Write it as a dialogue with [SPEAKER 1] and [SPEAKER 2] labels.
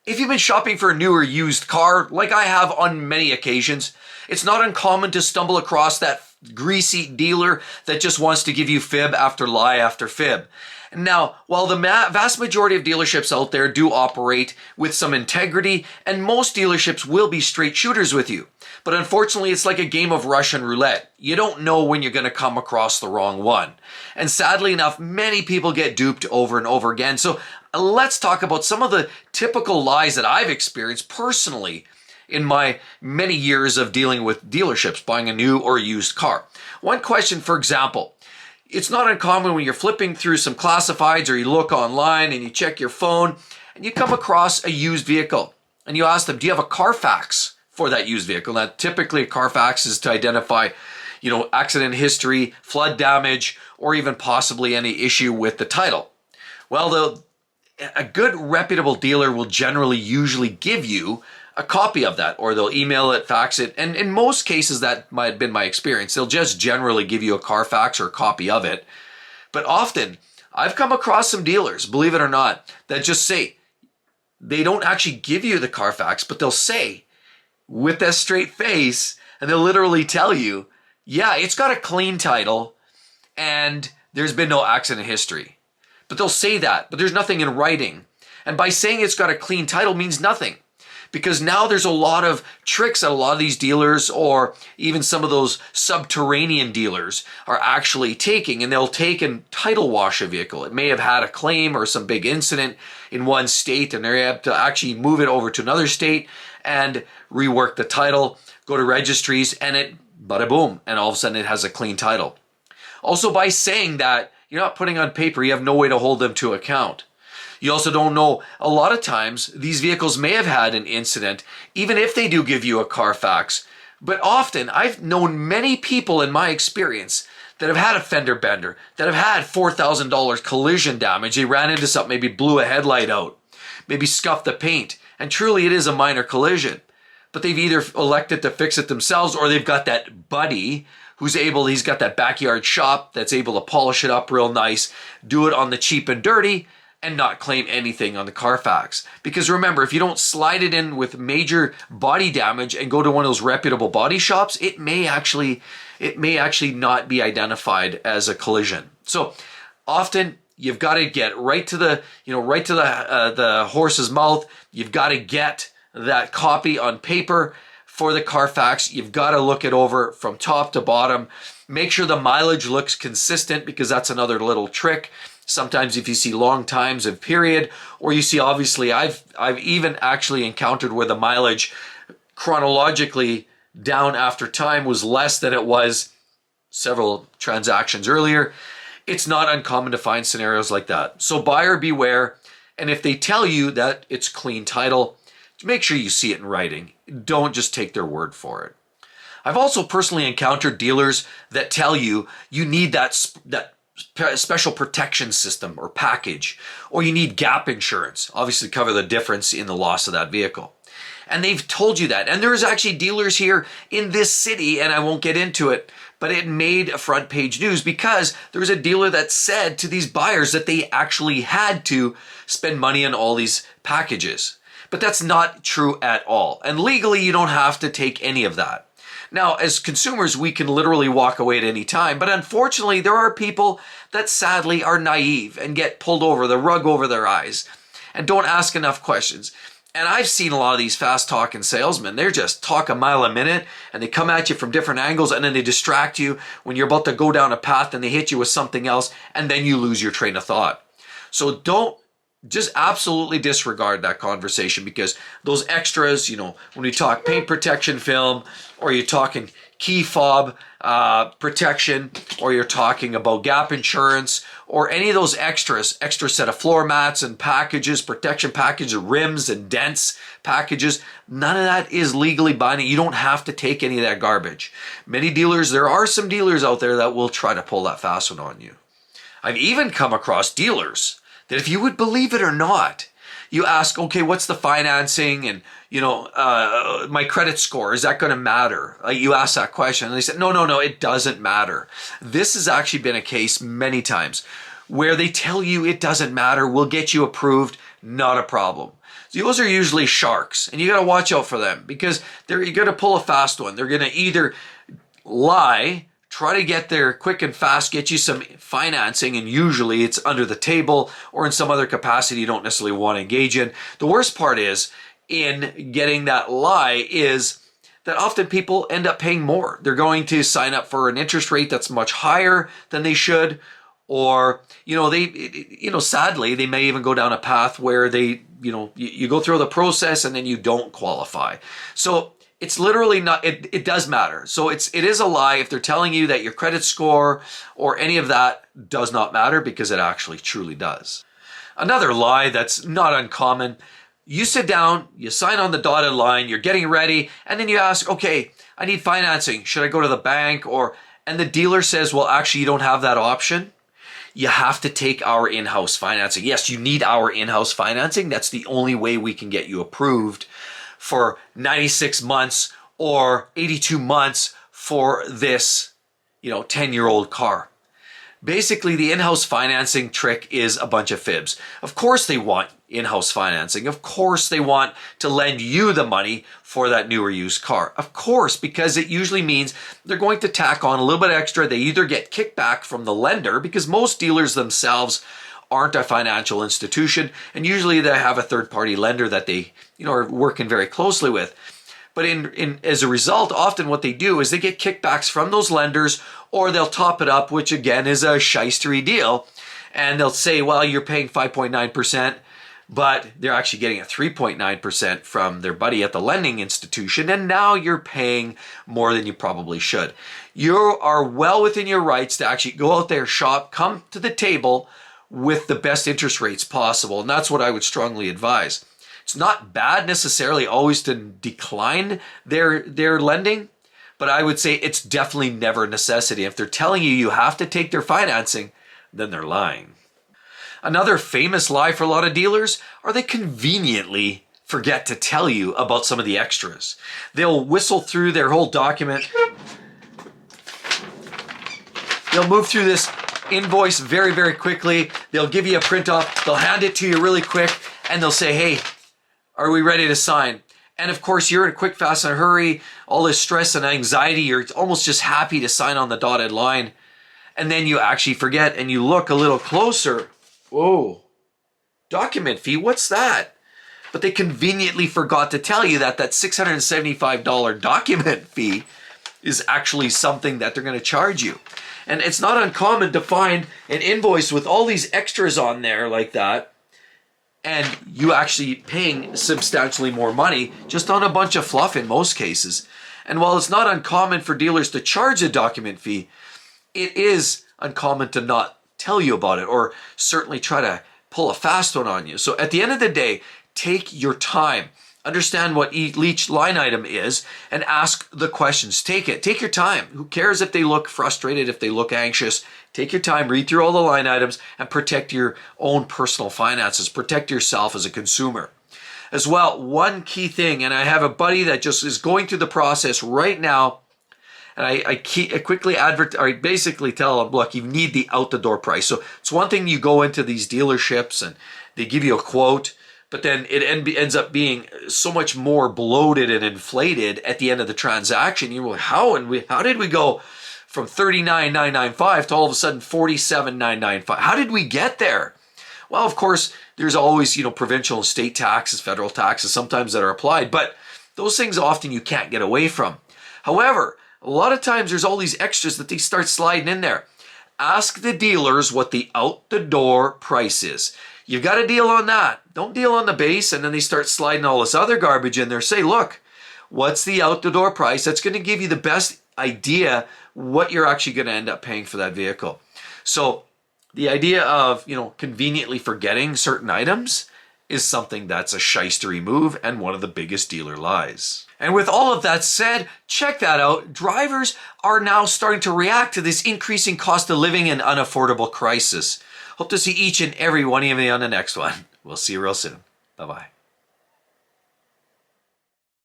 [SPEAKER 1] If you've been shopping for a new or used car, like I have on many occasions, it's not uncommon to stumble across that greasy dealer that just wants to give you fib after lie after fib. Now, while the vast majority of dealerships out there do operate with some integrity, and most dealerships will be straight shooters with you, but unfortunately it's like a game of Russian roulette. You don't know when you're going to come across the wrong one. And sadly enough, many people get duped over and over again. So let's talk about some of the typical lies that I've experienced personally in my many years of dealing with dealerships, buying a new or used car. One question, for example, it's not uncommon when you're flipping through some classifieds or you look online and you check your phone and you come across a used vehicle and you ask them, do you have a Carfax for that used vehicle? Now, typically a Carfax is to identify, accident history, flood damage, or even possibly any issue with the title. Well, a good reputable dealer will usually give you a copy of that, or they'll email it, fax it, and in most cases that might have been my experience. They'll just generally give you a Carfax or a copy of it. But often I've come across some dealers, believe it or not, that just say they don't actually give you the Carfax, but they'll say with that straight face, and they'll literally tell you, yeah, it's got a clean title and there's been no accident history. But they'll say that, but there's nothing in writing. And by saying it's got a clean title means nothing. Because now there's a lot of tricks that a lot of these dealers, or even some of those subterranean dealers, are actually taking, and they'll take and title wash a vehicle. It may have had a claim or some big incident in one state, and they're able to actually move it over to another state and rework the title, go to registries, and it, bada boom, and all of a sudden it has a clean title. Also, by saying that, you're not putting on paper, you have no way to hold them to account. You also don't know, a lot of times, these vehicles may have had an incident, even if they do give you a Carfax. But often, I've known many people in my experience that have had a fender bender, that have had $4,000 collision damage. They ran into something, maybe blew a headlight out, maybe scuffed the paint, and truly it is a minor collision. But they've either elected to fix it themselves, or they've got that buddy he's got that backyard shop that's able to polish it up real nice, do it on the cheap and dirty, and not claim anything on the Carfax. Because remember, if you don't slide it in with major body damage and go to one of those reputable body shops, it may actually not be identified as a collision. So often you've got to get right to the horse's mouth. You've got to get that copy on paper for the Carfax. You've got to look it over from top to bottom. Make sure the mileage looks consistent, because that's another little trick. Sometimes if you see long times of period, or you see, obviously, I've even actually encountered where the mileage chronologically down after time was less than it was several transactions earlier. It's not uncommon to find scenarios like that. So buyer beware. And if they tell you that it's clean title, make sure you see it in writing. Don't just take their word for it. I've also personally encountered dealers that tell you need that special protection system or package, or you need gap insurance, obviously to cover the difference in the loss of that vehicle. And they've told you that. And there's actually dealers here in this city, and I won't get into it, but it made a front page news because there was a dealer that said to these buyers that they actually had to spend money on all these packages. But that's not true at all. And legally, you don't have to take any of that. Now, as consumers, we can literally walk away at any time, but unfortunately, there are people that sadly are naive and get pulled over the rug over their eyes and don't ask enough questions. And I've seen a lot of these fast-talking salesmen. They're just talk a mile a minute, and they come at you from different angles, and then they distract you when you're about to go down a path, and they hit you with something else, and then you lose your train of thought. So don't just absolutely disregard that conversation, because those extras, when we talk paint protection film, or you're talking key fob protection, or you're talking about gap insurance, or any of those extra set of floor mats and packages, protection packages, rims and dents packages, none of that is legally binding. You don't have to take any of that garbage. There are some dealers out there that will try to pull that fast one on you. I've even come across dealers that, if you would believe it or not, you ask, okay, what's the financing, and my credit score, is that going to matter? You ask that question, and they said, no, it doesn't matter. This has actually been a case many times where they tell you it doesn't matter, we'll get you approved, not a problem. Those are usually sharks, and you got to watch out for them because you're going to pull a fast one. They're going to either lie, try to get there quick and fast, get you some financing, and usually it's under the table or in some other capacity you don't necessarily want to engage in. The worst part is in getting that lie is that often people end up paying more. They're going to sign up for an interest rate that's much higher than they should, or sadly they may even go down a path where you go through the process and then you don't qualify. So it's literally not, it does matter. So it is a lie if they're telling you that your credit score or any of that does not matter, because it actually truly does. Another lie that's not uncommon: you sit down, you sign on the dotted line, you're getting ready, and then you ask, okay, I need financing. Should I go to the bank? And the dealer says, well, actually, you don't have that option. You have to take our in-house financing. Yes, you need our in-house financing. That's the only way we can get you approved for 96 months or 82 months for this, 10-year-old car. Basically, the in-house financing trick is a bunch of fibs. Of course they want in-house financing. Of course they want to lend you the money for that new or used car. Of course, because it usually means they're going to tack on a little bit extra. They either get kickback from the lender, because most dealers themselves aren't a financial institution, and usually they have a third-party lender that they are working very closely with. But as a result, often what they do is they get kickbacks from those lenders, or they'll top it up, which again is a shystery deal. And they'll say, well, you're paying 5.9%, but they're actually getting a 3.9% from their buddy at the lending institution. And now you're paying more than you probably should. You are well within your rights to actually go out there, shop, come to the table with the best interest rates possible. And that's what I would strongly advise. It's not bad necessarily always to decline their lending, but I would say it's definitely never a necessity. If they're telling you have to take their financing, then they're lying. Another famous lie for a lot of dealers are they conveniently forget to tell you about some of the extras. They'll whistle through their whole document. They'll move through this invoice very, very quickly. They'll give you a print off. They'll hand it to you really quick, and they'll say, hey, are we ready to sign? And of course, you're in a quick, fast, and a hurry. All this stress and anxiety, you're almost just happy to sign on the dotted line. And then you actually forget, and you look a little closer. Whoa, document fee, what's that? But they conveniently forgot to tell you that $675 document fee is actually something that they're going to charge you. And it's not uncommon to find an invoice with all these extras on there like that, and you actually paying substantially more money just on a bunch of fluff in most cases. And while it's not uncommon for dealers to charge a document fee, it is uncommon to not tell you about it, or certainly try to pull a fast one on you. So at the end of the day, take your time. Understand what each line item is and ask the questions. Take your time. Who cares if they look frustrated, if they look anxious? Take your time, read through all the line items, and protect your own personal finances. Protect yourself as a consumer. As well, one key thing, and I have a buddy that just is going through the process right now, and I basically tell them, look, you need the out-the-door price. So it's one thing you go into these dealerships and they give you a quote, but then it ends up being so much more bloated and inflated at the end of the transaction. You're like, how did we go from $39,995 to all of a sudden $47,995? How did we get there? Well, of course, there's always, provincial and state taxes, federal taxes sometimes that are applied, but those things often you can't get away from. However, a lot of times there's all these extras that they start sliding in there. Ask the dealers what the out-the-door price is. You've got a deal on that. Don't deal on the base, and then they start sliding all this other garbage in there. Say, look, what's the out-the-door price? That's going to give you the best idea what you're actually going to end up paying for that vehicle. So the idea of, conveniently forgetting certain items is something that's a shystery move and one of the biggest dealer lies. And with all of that said, check that out. Drivers are now starting to react to this increasing cost of living and unaffordable crisis. Hope to see each and every one of you on the next one. We'll see you real soon. Bye-bye.